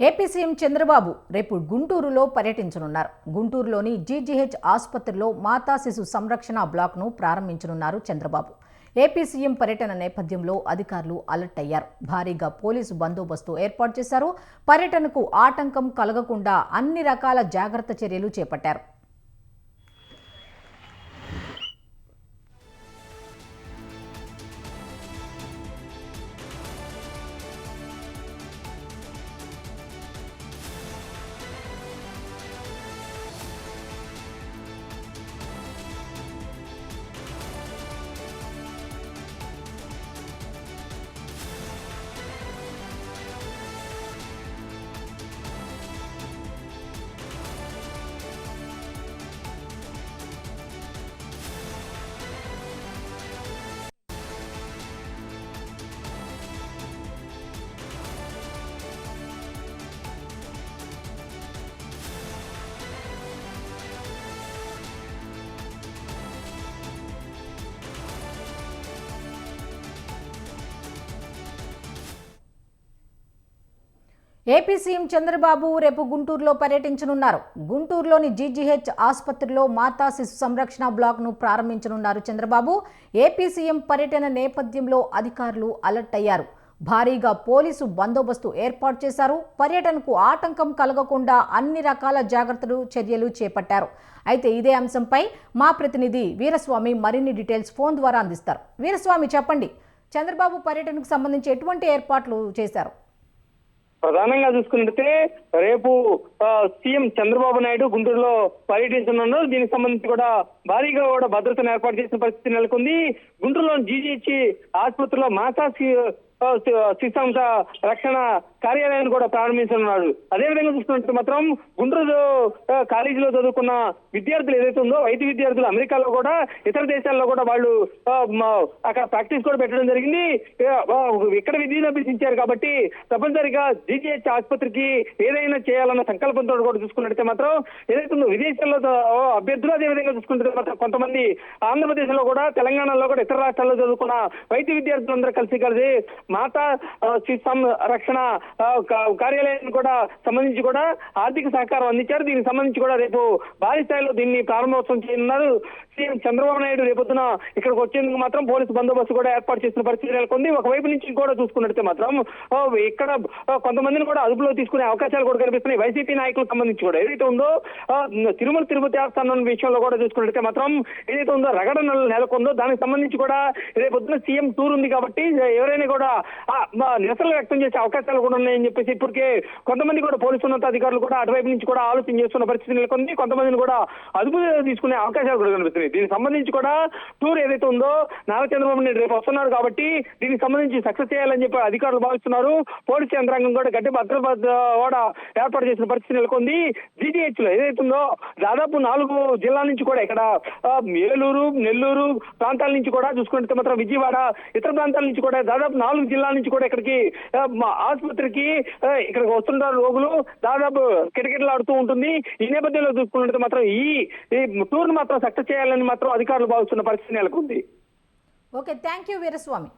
AP CM Chandrababu రేపు గుంటూరులో పర్యటించనున్నారు. గుంటూరులోని జీజీహెచ్ ఆసుపత్రిలో మాతా శిశు సంరక్షణ బ్లాక్ను ప్రారంభించనున్నారు చంద్రబాబు. ఏపీ సీఎం పర్యటన నేపథ్యంలో అధికారులు అలర్ట్ అయ్యారు. భారీగా పోలీసు బందోబస్తు ఏర్పాటు చేశారు. పర్యటనకు ఆటంకం కలగకుండా అన్ని రకాల జాగ్రత్త చర్యలు చేపట్టారు. ఏపీ సీఎం చంద్రబాబు రేపు గుంటూరులో పర్యటించనున్నారు. గుంటూరులోని జీజీహెచ్ ఆసుపత్రిలో మాతా శిశు సంరక్షణ బ్లాక్ను ప్రారంభించనున్నారు చంద్రబాబు. ఏపీ సీఎం పర్యటన నేపథ్యంలో అధికారులు అలర్ట్ అయ్యారు. భారీగా పోలీసు బందోబస్తు ఏర్పాటు చేశారు. పర్యటనకు ఆటంకం కలగకుండా అన్ని రకాల చర్యలు చేపట్టారు. అయితే ఇదే అంశంపై మా ప్రతినిధి వీరస్వామి మరిన్ని డీటెయిల్స్ ఫోన్ ద్వారా అందిస్తారు. వీరస్వామి, చెప్పండి, చంద్రబాబు పర్యటనకు సంబంధించి ఎటువంటి ఏర్పాట్లు చేశారు? ప్రధానంగా చూసుకున్నట్టే రేపు సీఎం చంద్రబాబు నాయుడు గుంటూరులో పర్యటించనున్నారు. దీనికి సంబంధించి కూడా భారీగా కూడా భద్రతను ఏర్పాటు చేసిన పరిస్థితి నెలకొంది. గుంటూరులోని జీజీహెచ్ ఆసుపత్రిలో మాతా శిశు రక్షణ కార్యాలయాన్ని కూడా ప్రారంభించనున్నాడు. అదేవిధంగా చూసుకున్నట్టు మాత్రం గుంటూరు కాలేజీలో చదువుకున్న విద్యార్థులు ఏదైతే ఉందో, వైద్య విద్యార్థులు అమెరికాలో కూడా ఇతర దేశాల్లో కూడా వాళ్ళు అక్కడ ప్రాక్టీస్ కూడా పెట్టడం జరిగింది. ఇక్కడ విద్యను అభ్యసించారు కాబట్టి తప్పనిసరిగా జీజీహెచ్ ఆసుపత్రికి ఏదైనా చేయాలన్న సంకల్పంతో కూడా చూసుకున్నట్టయితే మాత్రం ఏదైతే ఉందో విదేశాల్లో అభ్యర్థులు, అదేవిధంగా చూసుకుంటే మాత్రం కొంతమంది ఆంధ్రప్రదేశ్ లో కూడా, తెలంగాణలో కూడా, ఇతర రాష్ట్రాల్లో చదువుకున్న వైద్య విద్యార్థులందరూ కలిసి మాతా శిశు రక్షణ కార్యాలయాన్ని కూడా సంబంధించి కూడా ఆర్థిక సహకారం అందించారు. దీనికి సంబంధించి కూడా రేపు భారీ స్థాయిలో దీన్ని ప్రారంభోత్సవం చేయనున్నారు. సీఎం చంద్రబాబు నాయుడు రేపొద్దున ఇక్కడికి వచ్చేందుకు మాత్రం పోలీసు బందోబస్తు కూడా ఏర్పాటు చేసిన పరిస్థితి నెలకొంది. ఒకవైపు నుంచి కూడా చూసుకున్నట్టే మాత్రం ఇక్కడ కొంతమందిని కూడా అదుపులో తీసుకునే అవకాశాలు కూడా కనిపిస్తున్నాయి. వైసీపీ నాయకులకు సంబంధించి కూడా ఏదైతే ఉందో తిరుపతి దేవస్థానం విషయంలో కూడా చూసుకున్నట్టే మాత్రం ఏదైతే ఉందో రగడ నెలకొందో దానికి సంబంధించి కూడా రేపొద్దున సీఎం టూర్ ఉంది కాబట్టి ఎవరైనా కూడా నిరసనలు వ్యక్తం చేసే అవకాశాలు కూడా ఉన్నాయని చెప్పేసి ఇప్పటికే కొంతమంది కూడా పోలీసు ఉన్నతాధికారులు కూడా అటువైపు నుంచి కూడా ఆలోచన చేస్తున్న పరిస్థితి నెలకొంది. కొంతమందిని కూడా అదుపు తీసుకునే అవకాశాలు కూడా కనిపిస్తున్నాయి. దీనికి సంబంధించి కూడా టూర్ ఏదైతే ఉందో నారా చంద్రబాబు నాయుడు రేపు వస్తున్నారు కాబట్టి దీనికి సంబంధించి సక్సెస్ చేయాలని చెప్పి అధికారులు భావిస్తున్నారు. పోలీసు యంత్రాంగం కూడా గట్టి భద్రత కూడా ఏర్పాటు చేసిన పరిస్థితి నెలకొంది. జీజీహెచ్ లో ఏదైతే ఉందో దాదాపు 4 జిల్లాల నుంచి కూడా ఇక్కడ ఏలూరు, నెల్లూరు ప్రాంతాల నుంచి కూడా చూసుకుంటే మాత్రం విజయవాడ, ఇతర ప్రాంతాల నుంచి కూడా దాదాపు 4 జిల్లాల నుంచి కూడా ఇక్కడికి ఆసుపత్రికి ఇక్కడికి వస్తుంటారు రోగులు. దాదాపు కిటకిటలాడుతూ ఉంటుంది. ఈ నేపథ్యంలో చూసుకున్నట్టు మాత్రం ఈ టూర్ మాత్రం సక్సెస్ చేయాలని మాత్రం అధికారులు భావిస్తున్న పరిస్థితి నెలకొంది. Okay, thank you Veeraswamy.